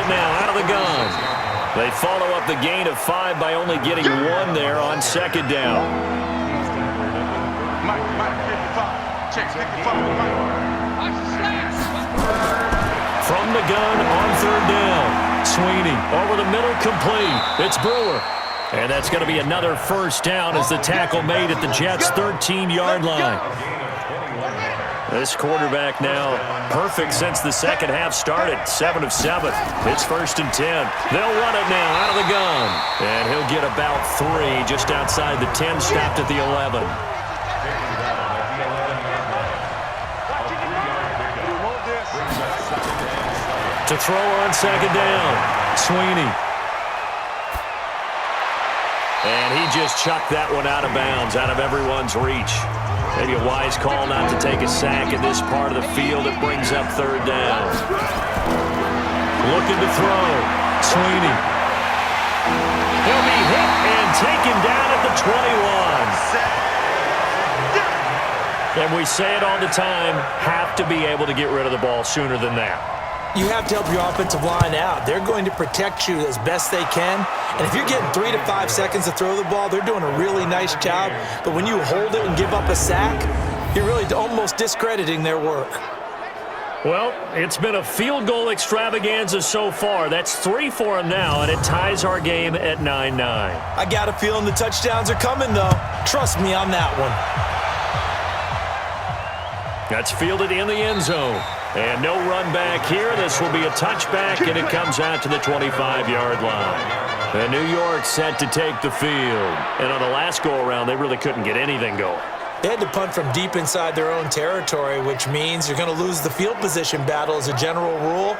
it now out of the gun. They follow up the gain of 5 by only getting 1 there on second down. From the gun on third down. Sweeney over the middle, complete. It's Brewer. And that's going to be another first down as the tackle made at the Jets' 13-yard line. This quarterback now perfect since the second half started. 7 of 7. It's 1st and 10. They'll run it now out of the gun. And he'll get about 3 just outside the 10, stopped at the 11. To throw on second down. Sweeney. And he just chucked that one out of bounds, out of everyone's reach. Maybe a wise call not to take a sack in this part of the field. It brings up third down. Looking to throw. Sweeney. He'll be hit and taken down at the 21. And we say it all the time, have to be able to get rid of the ball sooner than that. You have to help your offensive line out. They're going to protect you as best they can. And if you're getting 3 to 5 seconds to throw the ball, they're doing a really nice job. But when you hold it and give up a sack, you're really almost discrediting their work. Well, it's been a field goal extravaganza so far. That's 3 for him now, and it ties our game at 9-9. I got a feeling the touchdowns are coming, though. Trust me on that one. That's fielded in the end zone. And no run back here. This will be a touchback, and it comes out to the 25-yard line. And New York set to take the field. And on the last go-around, they really couldn't get anything going. They had to punt from deep inside their own territory, which means you're going to lose the field position battle as a general rule.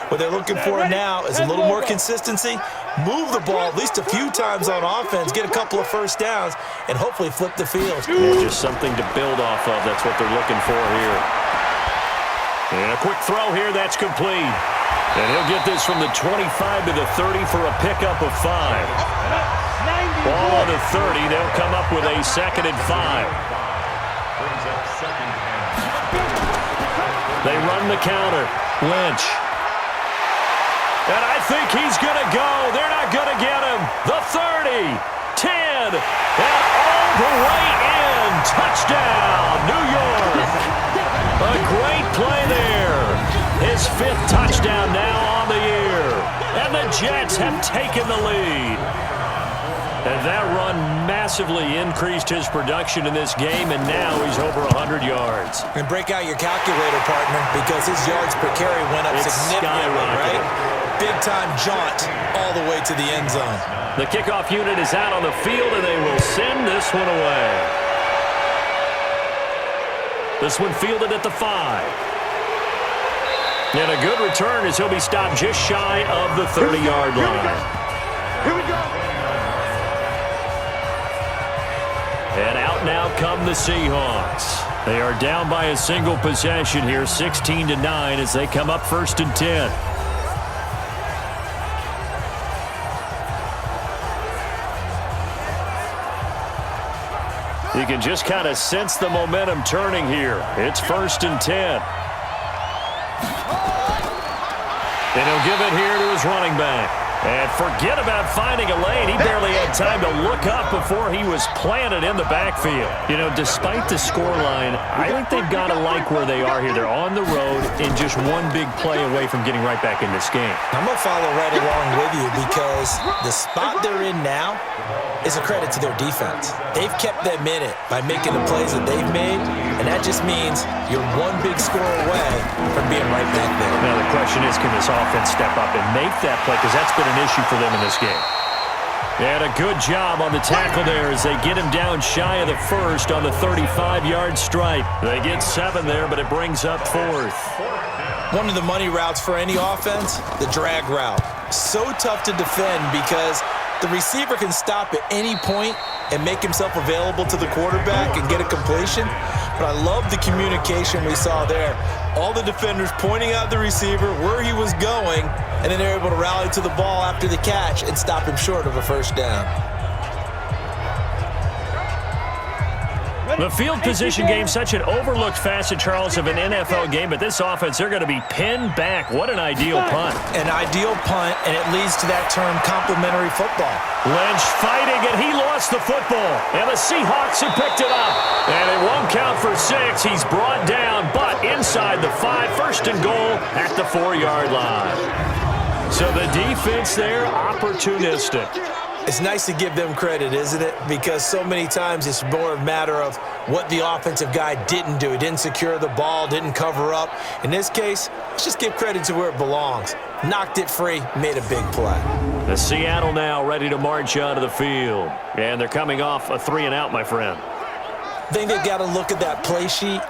What they're looking for now is a little more consistency, move the ball at least a few times on offense, get a couple of first downs, and hopefully flip the field. And just something to build off of. That's what they're looking for here. And a quick throw here, that's complete. And he'll get this from the 25 to the 30 for a pickup of 5. Ball on the 30, they'll come up with a 2nd and 5. They run the counter. Lynch. And I think he's going to go. They're not going to get him. The 30, 10, and all the way in. Touchdown, New York. A great play there. His 5th touchdown now on the year. And the Jets have taken the lead. And that run massively increased his production in this game, and now he's over 100 yards. And break out your calculator, partner, because his yards per carry went up significantly, right? Big-time jaunt all the way to the end zone. The kickoff unit is out on the field, and they will send this one away. This one fielded at the 5. And a good return as he'll be stopped just shy of the 30-yard line. Here we go. And out now come the Seahawks. They are down by a single possession here, 16-9, as they come up 1st and 10. You can just kind of sense the momentum turning here. It's 1st and 10. And he'll give it here to his running back. And forget about finding a lane. He barely had time to look up before he was planted in the backfield. You know, despite the scoreline, I think they've got to like where they are here. They're on the road and just one big play away from getting right back in this game. I'm going to follow right along with you because the spot they're in now is a credit to their defense. They've kept them in it by making the plays that they've made, and that just means you're one big score away from being right back there. Now the question is, can this offense step up and make that play? Because that's been an issue for them in this game. And a good job on the tackle there as they get him down shy of the 1st on the 35-yard stripe. They get 7 there, but it brings up 4th. One of the money routes for any offense, the drag route. So tough to defend because the receiver can stop at any point and make himself available to the quarterback and get a completion. But I love the communication we saw there. All the defenders pointing out the receiver, where he was going, and then they're able to rally to the ball after the catch and stop him short of a first down. The field position game, such an overlooked facet, Charles, of an NFL game, but this offense, they're going to be pinned back. What an ideal punt. An ideal punt, and it leads to that term complimentary football. Lynch fighting, and he lost the football. And the Seahawks have picked it up. And it won't count for 6. He's brought down, but inside the 5, first and goal at the 4-yard line. So the defense there, opportunistic. It's nice to give them credit, isn't it? Because so many times it's more a matter of what the offensive guy didn't do. He didn't secure the ball, didn't cover up. In this case, let's just give credit to where it belongs. Knocked it free, made a big play. The Seattle now ready to march onto the field. And they're coming off a 3-and-out, my friend. I think they've got to look at that play sheet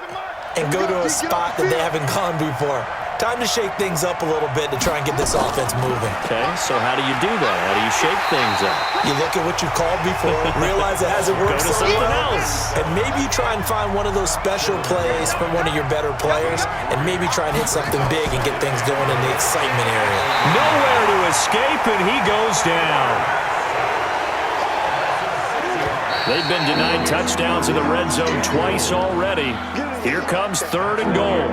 and go to a spot that they haven't gone before. Time to shake things up a little bit to try and get this offense moving. Okay, so how do you do that? How do you shake things up? You look at what you called before, realize it hasn't worked Go to so something well, else. and maybe you try and find one of those special plays from one of your better players, and maybe try and hit something big and get things going in the excitement area. Nowhere to escape, and he goes down. They've been denied touchdowns in the red zone twice already. Here comes 3rd and goal.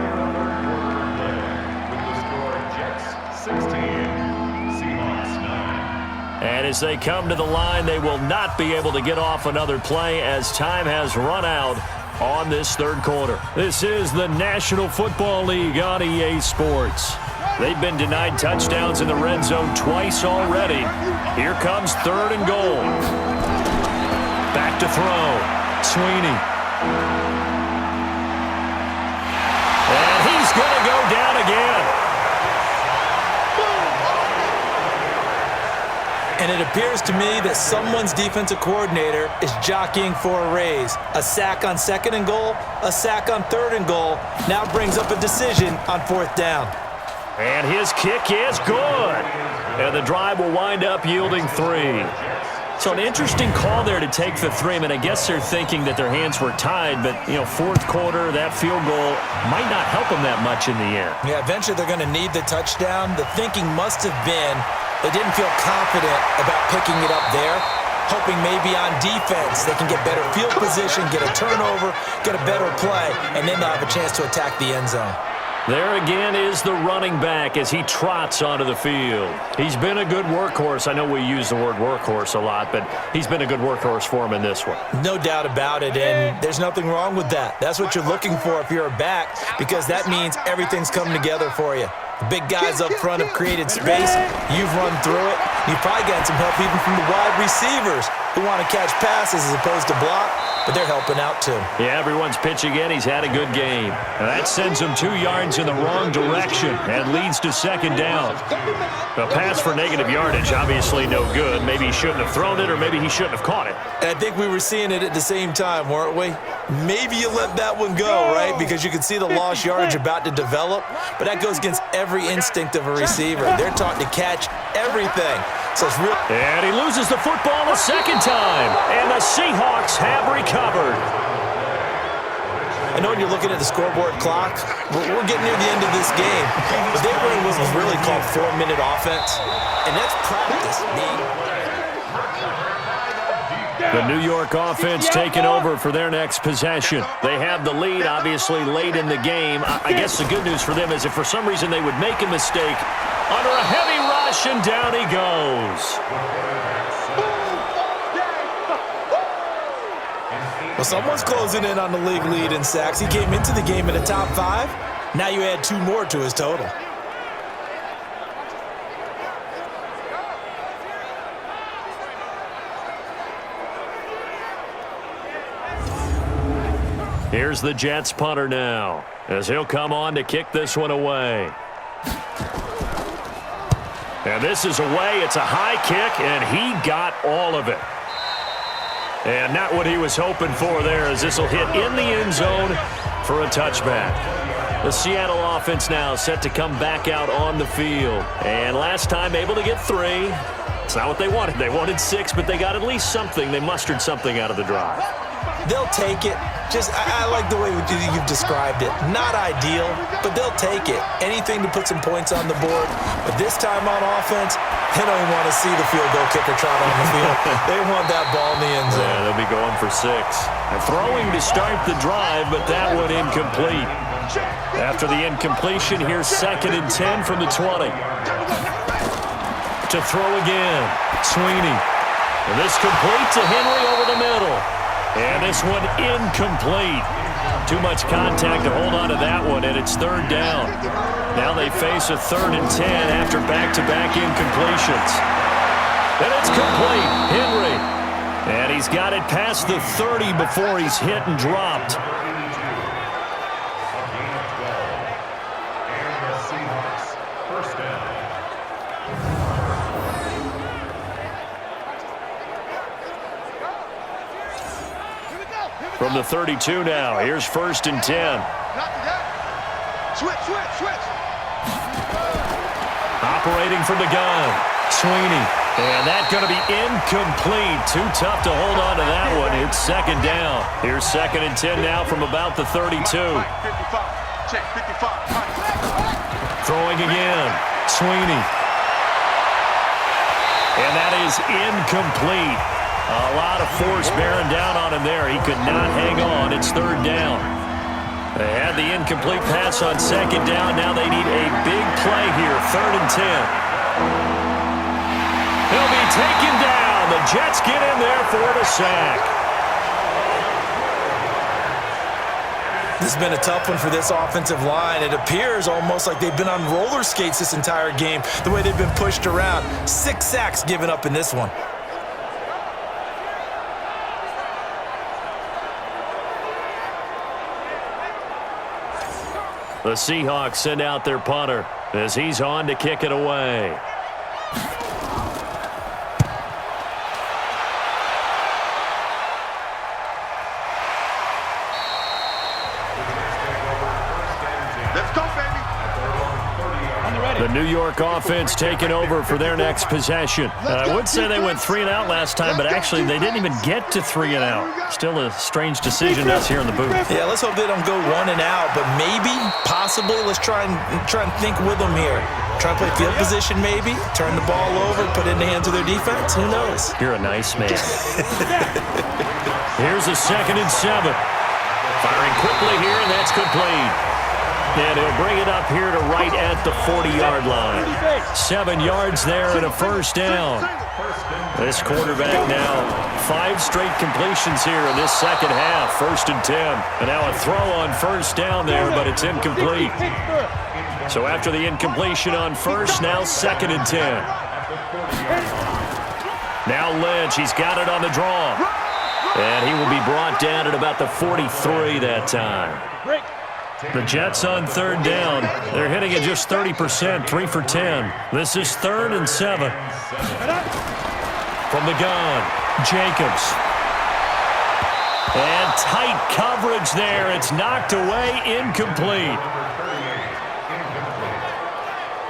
And as they come to the line, they will not be able to get off another play as time has run out on this 3rd quarter. This is the National Football League on EA Sports. They've been denied touchdowns in the red zone twice already. Here comes 3rd and goal. Back to throw. Sweeney. And he's going to go down again. And it appears to me that someone's defensive coordinator is jockeying for a raise. A sack on 2nd and goal, a sack on 3rd and goal, now brings up a decision on 4th down. And his kick is good. And the drive will wind up yielding 3. So an interesting call there to take the 3. I mean, I guess they're thinking that their hands were tied, but, 4th quarter, that field goal might not help them that much in the end. Yeah, eventually they're going to need the touchdown. The thinking must have been they didn't feel confident about picking it up there, hoping maybe on defense they can get better field position, get a turnover, get a better play, and then they'll have a chance to attack the end zone. There again is the running back as he trots onto the field. He's been a good workhorse. I know we use the word workhorse a lot, but he's been a good workhorse for him in this one. No doubt about it, and there's nothing wrong with that. That's what you're looking for if you're a back, because that means everything's coming together for you. The big guys up front have created space. You've run through it. You've probably gotten some help even from the wide receivers who want to catch passes as opposed to block, but they're helping out too. Yeah, everyone's pitching in. He's had a good game. And that sends him 2 yards in the wrong direction and leads to 2nd down. A pass for negative yardage, obviously no good. Maybe he shouldn't have thrown it, or maybe he shouldn't have caught it. And I think we were seeing it at the same time, weren't we? Maybe you let that one go, right? Because you can see the lost yardage about to develop, but that goes against every instinct of a receiver. They're taught to catch everything. So it's real. And he loses the football a 2nd time. And the Seahawks have recovered. I know when you're looking at the scoreboard clock, we're getting near the end of this game. But they were in what was really called 4-minute offense. And that's practice. The New York offense taking over for their next possession. They have the lead, obviously, late in the game. I guess the good news for them is if for some reason they would make a mistake, under a heavy rush, and down he goes. Well, someone's closing in on the league lead in sacks. He came into the game in the top 5. Now you add 2 more to his total. Here's the Jets punter now, as he'll come on to kick this one away. And this is away. It's a high kick, and he got all of it. And not what he was hoping for there, as this will hit in the end zone for a touchback. The Seattle offense now set to come back out on the field. And last time able to get 3. It's not what they wanted. They wanted 6, but they got at least something. They mustered something out of the drive. They'll take it. I like the way you've described it. Not ideal, but they'll take it. Anything to put some points on the board. But this time on offense, they don't even want to see the field goal kicker trot on the field. They want that ball in the end zone. Yeah, they'll be going for 6. Throwing to start the drive, but that one incomplete. After the incompletion, here's 2nd and 10 from the 20. To throw again, Sweeney. And this complete to Henry over the middle. And this one incomplete. Too much contact to hold on to that one, and it's 3rd down. Now they face a 3rd and 10 after back-to-back incompletions. And it's complete. Henry. And he's got it past the 30 before he's hit and dropped. From the 32 now, here's 1st and 10. Switch. Operating from the gun, Sweeney. And that's going to be incomplete. Too tough to hold on to that one. It's 2nd down. Here's 2nd and 10 now from about the 32. Throwing again, Sweeney. And that is incomplete. A lot of force bearing down on him there. He could not hang on. It's 3rd down. They had the incomplete pass on 2nd down. Now they need a big play here. 3rd and 10. He'll be taken down. The Jets get in there for the sack. This has been a tough one for this offensive line. It appears almost like they've been on roller skates this entire game, the way they've been pushed around. 6 sacks given up in this one. The Seahawks send out their punter as he's on to kick it away. Let's go, baby. The New York offense taking over for their next possession. I would say they went 3 and out last time, but actually they didn't even get to 3 and out. Still a strange decision to us here in the booth. Yeah, let's hope they don't go 1 and out, but maybe, possibly, let's try and think with them here. Try and play field position maybe, turn the ball over, put it in the hands of their defense. Who knows? You're a nice man. Here's a 2nd and 7. Firing quickly here, and that's complete. And he'll bring it up here to right at the 40-yard line. 7 yards there and a 1st down. This quarterback now 5 straight completions here in this 2nd half. 1st and 10. And now a throw on 1st down there, but it's incomplete. So after the incompletion on 1st, now 2nd and 10. Now Lynch, he's got it on the draw. And he will be brought down at about the 43 that time. The Jets on 3rd down. They're hitting at just 30%, 3 for 10. This is 3rd and 7. From the gun, Jacobs. And tight coverage there. It's knocked away, incomplete.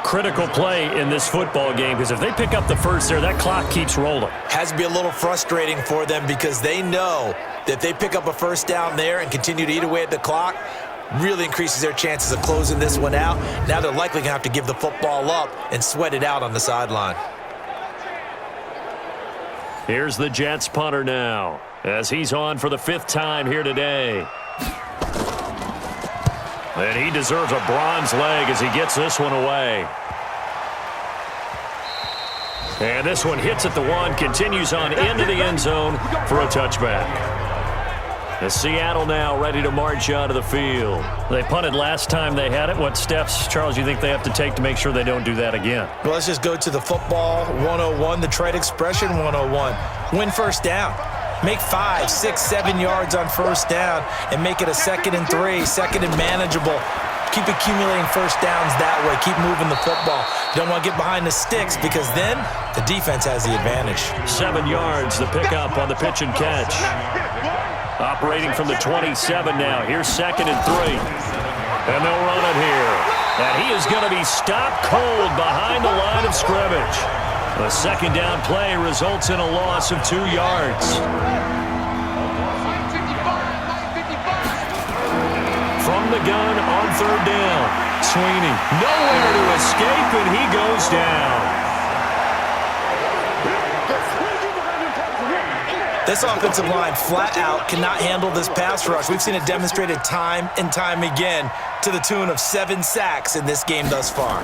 Critical play in this football game, because if they pick up the 1st there, that clock keeps rolling. Has to be a little frustrating for them because they know that if they pick up a 1st down there and continue to eat away at the clock, really increases their chances of closing this one out. Now they're likely going to have to give the football up and sweat it out on the sideline. Here's the Jets punter now as he's on for the 5th time here today. And he deserves a bronze leg as he gets this one away. And this one hits at the 1, continues on into the end zone for a touchback. As Seattle now ready to march out of the field. They punted last time they had it. What steps, Charles, you think they have to take to make sure they don't do that again? Well, let's just go to the football 101, the trade expression 101. Win 1st down. Make 5, 6, 7 yards on 1st down and make it a 2nd and 3, 2nd and manageable. Keep accumulating 1st downs that way. Keep moving the football. You don't want to get behind the sticks because then the defense has the advantage. 7 yards, the pickup on the pitch and catch. Operating from the 27 now. Here's 2nd and 3. And they'll run it here. And he is going to be stopped cold behind the line of scrimmage. The 2nd down play results in a loss of 2 yards. the gun on third down. Sweeney, nowhere to escape, and he goes down. This offensive line flat out cannot handle this pass rush. We've seen it demonstrated time and time again to the tune of 7 sacks in this game thus far.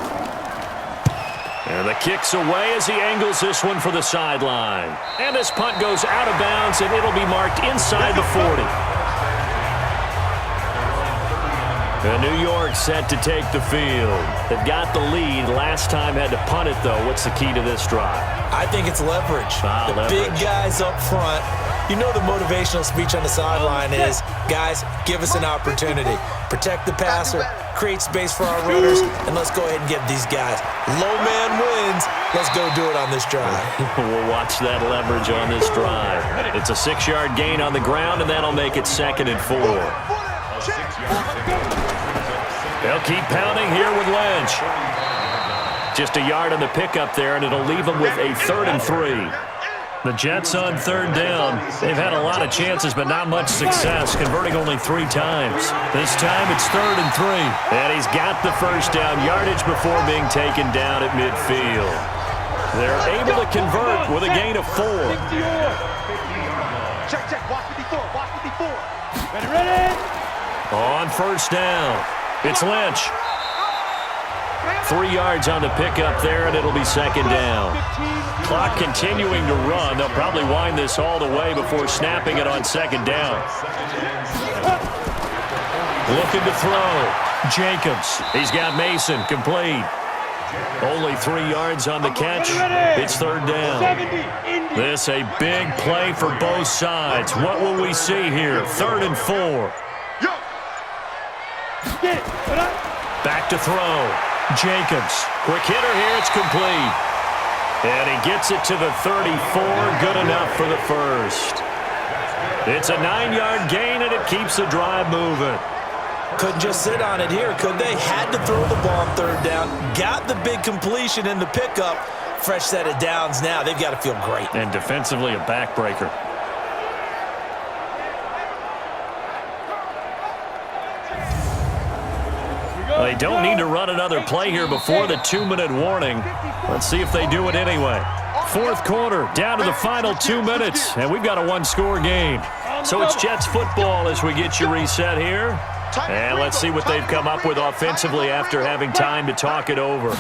And the kick's away as he angles this one for the sideline. And this punt goes out of bounds, and it'll be marked inside the 40. And New York set to take the field. They've got the lead. Last time had to punt it, though. What's the key to this drive? I think it's leverage. Leverage. Big guys up front. You know the motivational speech on the sideline is, guys, give us an opportunity. Protect the passer, create space for our runners, and let's go ahead and get these guys. Low man wins. Let's go do it on this drive. We'll watch that leverage on this drive. It's a 6-yard gain on the ground, and that'll make it 2nd and 4. They'll keep pounding here with Lynch. Just a yard on the pickup there, and it'll leave them with a 3rd and 3. The Jets on third down. They've had a lot of chances, but not much success, converting only 3 times. This time it's 3rd and 3. And he's got the first down yardage before being taken down at midfield. They're able to convert with a gain of 4. Check. Watch 54. Watch 54. Ready? On first down, it's Lynch. 3 yards on the pickup there, and it'll be 2nd down. Clock continuing to run. They'll probably wind this all the way before snapping it on 2nd down. Looking to throw. Jacobs. He's got Mason complete. Only 3 yards on the catch. It's 3rd down. This a big play for both sides. What will we see here? 3rd and 4. Back to throw. Jacobs. Quick hitter here. It's complete. And he gets it to the 34. Good enough for the first. It's a 9-yard gain, and it keeps the drive moving. Couldn't just sit on it here, could they? Had to throw the ball on 3rd down. Got the big completion in the pickup. Fresh set of downs now. They've got to feel great. And defensively, a backbreaker. They don't need to run another play here before the 2-minute warning. Let's see if they do it anyway. 4th quarter, down to the final 2 minutes, and we've got a 1-score game. So it's Jets football as we get you reset here. And let's see what they've come up with offensively after having time to talk it over.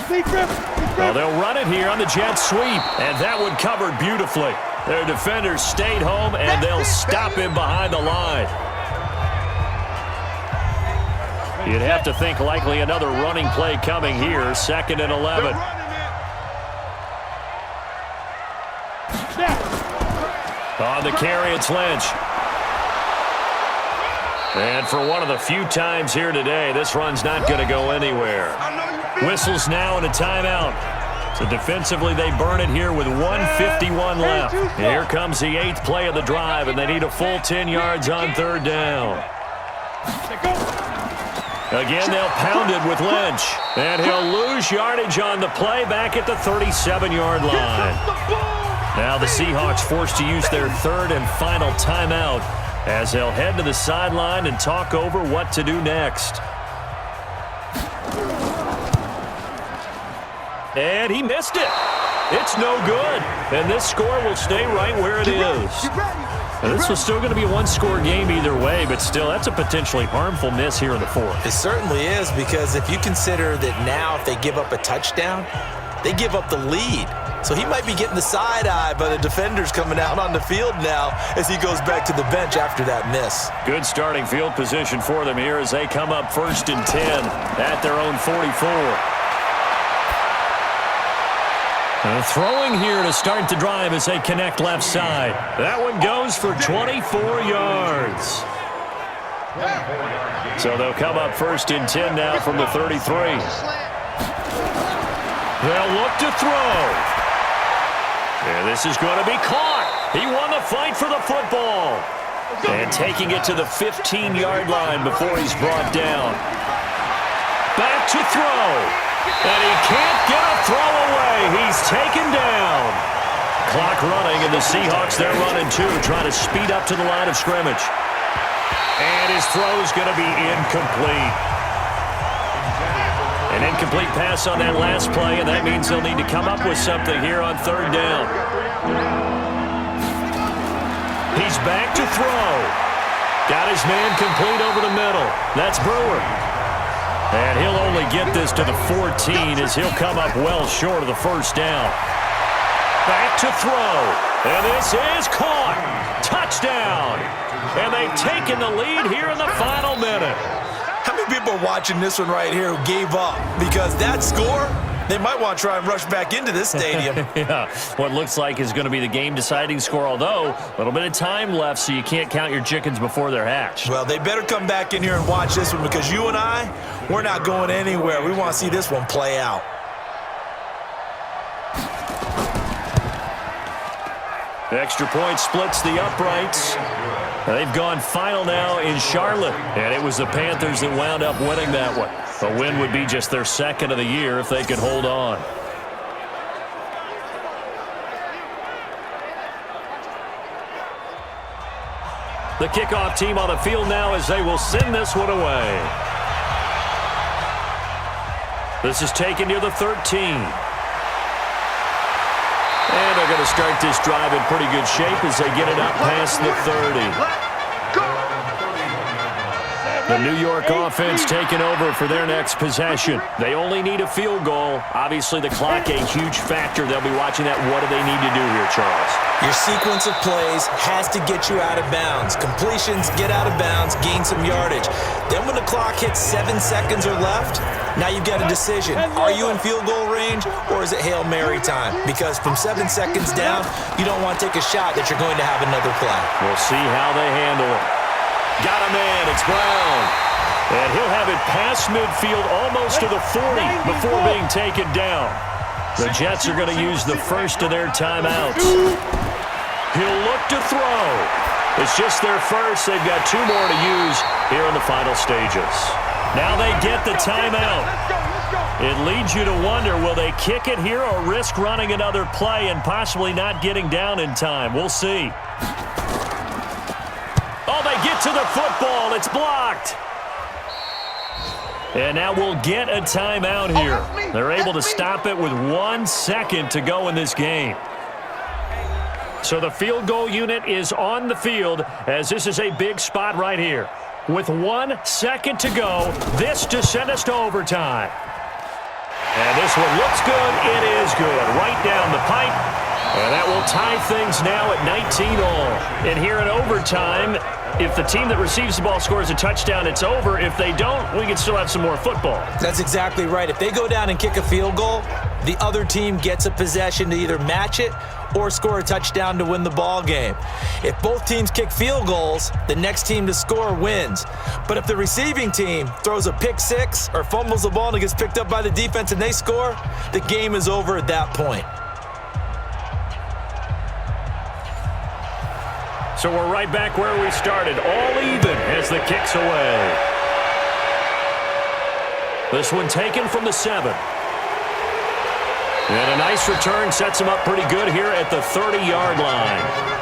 Well, they'll run it here on the Jets sweep, and that one covered beautifully. Their defenders stayed home, and they'll stop him behind the line. You'd have to think likely another running play coming here. 2nd and 11. On the carry, it's Lynch. And for one of the few times here today, this run's not going to go anywhere. Whistles now and a timeout. So defensively, they burn it here with 1:51 left. And here comes the 8th play of the drive, and they need a full 10 yards on 3rd down. Again, they'll pound it with Lynch. And he'll lose yardage on the play back at the 37-yard line. Now the Seahawks forced to use their 3rd and final timeout as they'll head to the sideline and talk over what to do next. And he missed it. It's no good. And this score will stay right where it is. Now, this was still going to be a 1-score game either way, but still, that's a potentially harmful miss here in the 4th. It certainly is, because if you consider that now if they give up a touchdown, they give up the lead. So he might be getting the side eye by the defenders coming out on the field now as he goes back to the bench after that miss. Good starting field position for them here as they come up 1st and 10 at their own 44. And throwing here to start the drive as they connect left side. That one goes for 24 yards. So they'll come up 1st and 10 now from the 33. They'll look to throw. And this is going to be caught. He won the fight for the football. And taking it to the 15-yard line before he's brought down. Back to throw. And he can't get a throw away. He's taken down. Clock running, and the Seahawks, they're running too, trying to speed up to the line of scrimmage. And his throw is going to be incomplete. An incomplete pass on that last play, and that means they'll need to come up with something here on third down. He's back to throw. Got his man complete over the middle. That's Brewer. And he'll only get this to the 14 as he'll come up well short of the first down. Back to throw. And this is caught. Touchdown. And they've taken the lead here in the final minute. How many people are watching this one right here who gave up? Because that score, they might want to try and rush back into this stadium. Yeah, what looks like is going to be the game-deciding score, although a little bit of time left, so you can't count your chickens before they're hatched. Well, they better come back in here and watch this one because you and I, we're not going anywhere. We want to see this one play out. The extra point splits the uprights. They've gone final now in Charlotte, and it was the Panthers that wound up winning that one. A win would be just their second of the year if they could hold on. The kickoff team on the field now as they will send this one away. This is taken near the 13. And they're going to start this drive in pretty good shape as they get it up past the 30. The New York offense taking over for their next possession. They only need a field goal. Obviously, the clock a huge factor. They'll be watching that. What do they need to do here, Charles? Your sequence of plays has to get you out of bounds. Completions, get out of bounds, gain some yardage. Then when the clock hits 7 seconds or left, now you've got a decision. Are you in field goal range or is it Hail Mary time? Because from 7 seconds down, you don't want to take a shot that you're going to have another play. We'll see how they handle it. Got a man. It's Brown. And he'll have it past midfield almost to the 40 before being taken down. The Jets are going to use the first of their timeouts. He'll look to throw. It's just their first. They've got 2 more to use here in the final stages. Now they get the timeout. It leads you to wonder, will they kick it here or risk running another play and possibly not getting down in time? We'll see. Oh, they get to the football. It's blocked. And now we'll get a timeout here. They're able to stop it with 1 second to go in this game. So the field goal unit is on the field as this is a big spot right here. With 1 second to go, this to send us to overtime. And this one looks good. It is good. Right down the pipe. And that will tie things now at 19 all. And here in overtime, if the team that receives the ball scores a touchdown, it's over. If they don't, we can still have some more football. That's exactly right. If they go down and kick a field goal, the other team gets a possession to either match it or score a touchdown to win the ball game. If both teams kick field goals, the next team to score wins. But if the receiving team throws a pick six or fumbles the ball and it gets picked up by the defense and they score, the game is over at that point. So we're right back where we started, all even as the kick's away. This one taken from the 7. And a nice return sets him up pretty good here at the 30-yard line.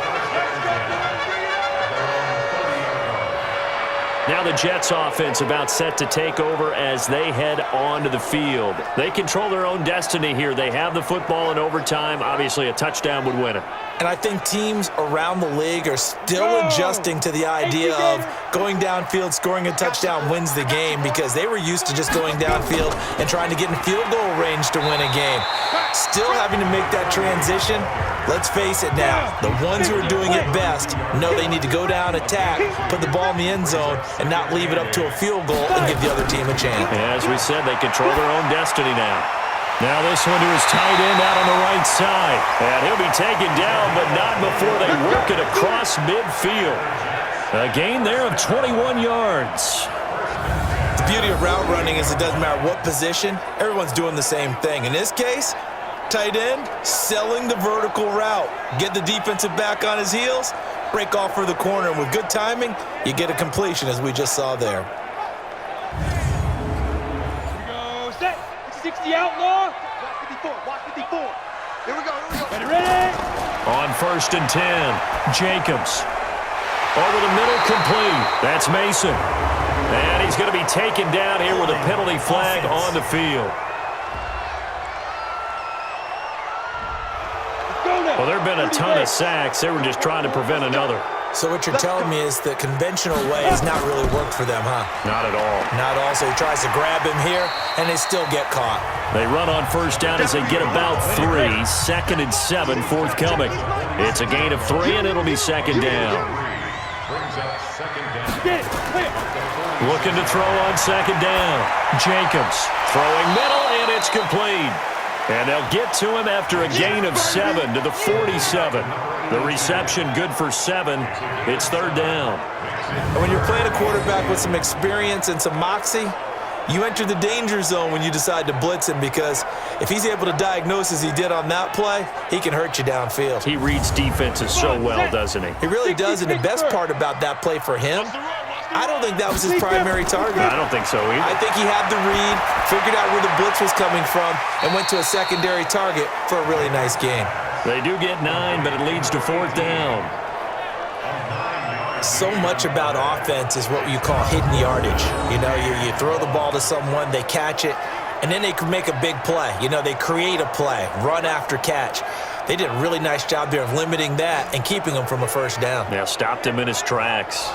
Now the Jets offense about set to take over as they head onto the field. They control their own destiny here. They have the football in overtime. Obviously, a touchdown would win it. And I think teams around the league are still adjusting to the idea of going downfield, scoring a touchdown wins the game because they were used to just going downfield and trying to get in field goal range to win a game. Still having to make that transition. Let's face it now, the ones who are doing it best know they need to go down, attack, put the ball in the end zone, and not leave it up to a field goal and give the other team a chance. As we said, they control their own destiny now. Now this one to his tight end out on the right side. And he'll be taken down, but not before they work it across midfield. A gain there of 21 yards. The beauty of route running is it doesn't matter what position, everyone's doing the same thing. In this case, tight end selling the vertical route. Get the defensive back on his heels, break off for the corner, and with good timing, you get a completion as we just saw there. Here we go, set. 60 outlaw. Watch 54, watch 54. Here we go, here we go. Ready, ready. On 1st and 10, Jacobs. Over the middle, complete. That's Mason. And he's going to be taken down here with a penalty flag on the field. Well, there have been a ton of sacks. They were just trying to prevent another. So what you're telling me is the conventional way has not really worked for them, huh? Not at all. Not all. So he tries to grab him here, and they still get caught. They run on first down as they get about 3. 2nd and 7 forthcoming. It's a gain of 3, and it'll be second down. Looking to throw on second down. Jacobs throwing middle, and it's complete. And they'll get to him after a gain of 7 to the 47. The reception good for 7. It's third down. And when you're playing a quarterback with some experience and some moxie, you enter the danger zone when you decide to blitz him, because if he's able to diagnose as he did on that play, he can hurt you downfield. He reads defenses so well, doesn't he? He really does, and the best part about that play for him, I don't think that was his primary target. I don't think so either. I think he had the read, figured out where the blitz was coming from, and went to a secondary target for a really nice game. They do get 9, but it leads to fourth down. So much about offense is what you call hidden yardage. You know, you throw the ball to someone, they catch it, and then they can make a big play. You know, they create a play, run after catch. They did a really nice job there of limiting that and keeping him from a first down. Yeah, stopped him in his tracks.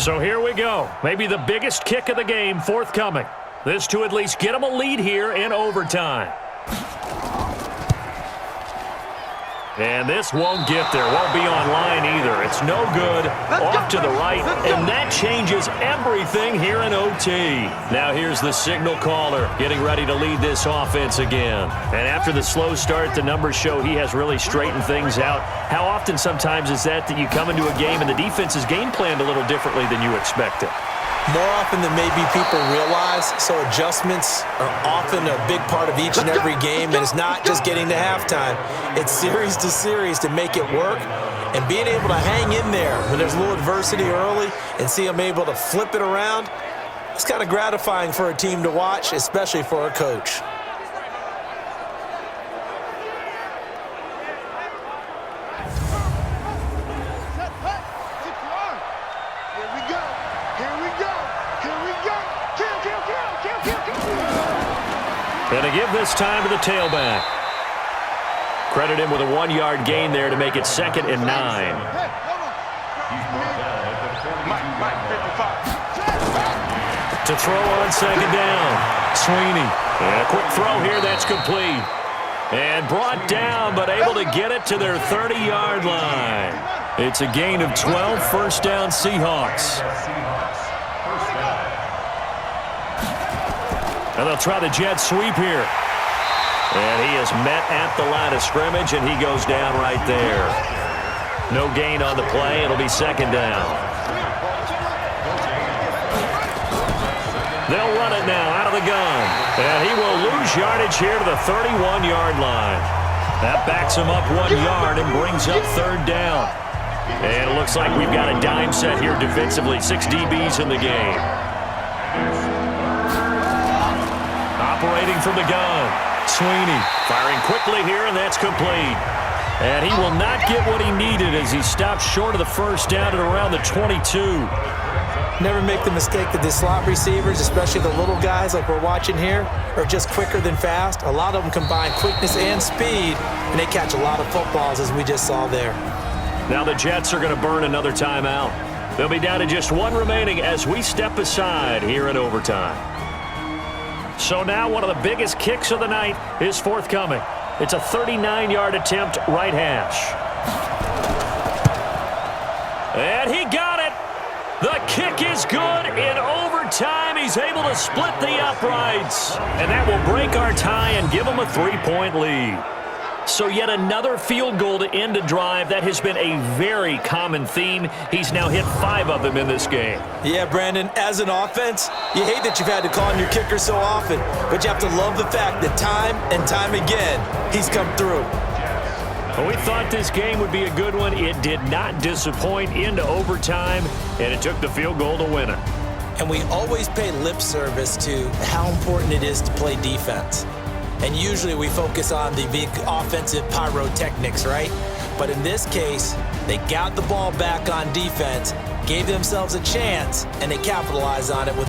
So here we go. Maybe the biggest kick of the game forthcoming. This to at least get them a lead here in overtime. And this won't get there. Won't be online either. It's no good. Off to the right. And that changes everything here in OT. Now here's the signal caller getting ready to lead this offense again. And after the slow start, the numbers show he has really straightened things out. How often sometimes is that you come into a game and the defense is game planned a little differently than you expected? More often than maybe people realize, so adjustments are often a big part of each and every game, and it's not just getting to halftime. It's series to series to make it work, and being able to hang in there when there's a little adversity early and see them able to flip it around, it's kind of gratifying for a team to watch, especially for a coach. And to give this time to the tailback. Credit him with a 1-yard gain there to make it 2nd and 9. To throw on second down. Sweeney. And a quick throw here, that's complete. And brought down, but able to get it to their 30-yard line. It's a gain of 12, first down Seahawks. And they'll try the jet sweep here. And he is met at the line of scrimmage, and he goes down right there. No gain on the play. It'll be second down. They'll run it now out of the gun. And he will lose yardage here to the 31-yard line. That backs him up 1 yard and brings up third down. And it looks like we've got a dime set here defensively. 6 DBs in the game. Operating from the gun. Sweeney firing quickly here, and that's complete. And he will not get what he needed as he stopped short of the first down at around the 22. Never make the mistake that the slot receivers, especially the little guys like we're watching here, are just quicker than fast. A lot of them combine quickness and speed, and they catch a lot of footballs, as we just saw there. Now the Jets are going to burn another timeout. They'll be down to just 1 remaining as we step aside here in overtime. So now one of the biggest kicks of the night is forthcoming. It's a 39-yard attempt, right hash. And he got it. The kick is good in overtime. He's able to split the uprights. And that will break our tie and give him a 3-point lead. So yet another field goal to end a drive. That has been a very common theme. He's now hit 5 of them in this game. Yeah, Brandon, as an offense, you hate that you've had to call on your kicker so often, but you have to love the fact that time and time again, he's come through. Well, we thought this game would be a good one. It did not disappoint into overtime, and it took the field goal to win it. And we always pay lip service to how important it is to play defense. And usually we focus on the big offensive pyrotechnics, right? But in this case, they got the ball back on defense, gave themselves a chance, and they capitalized on it with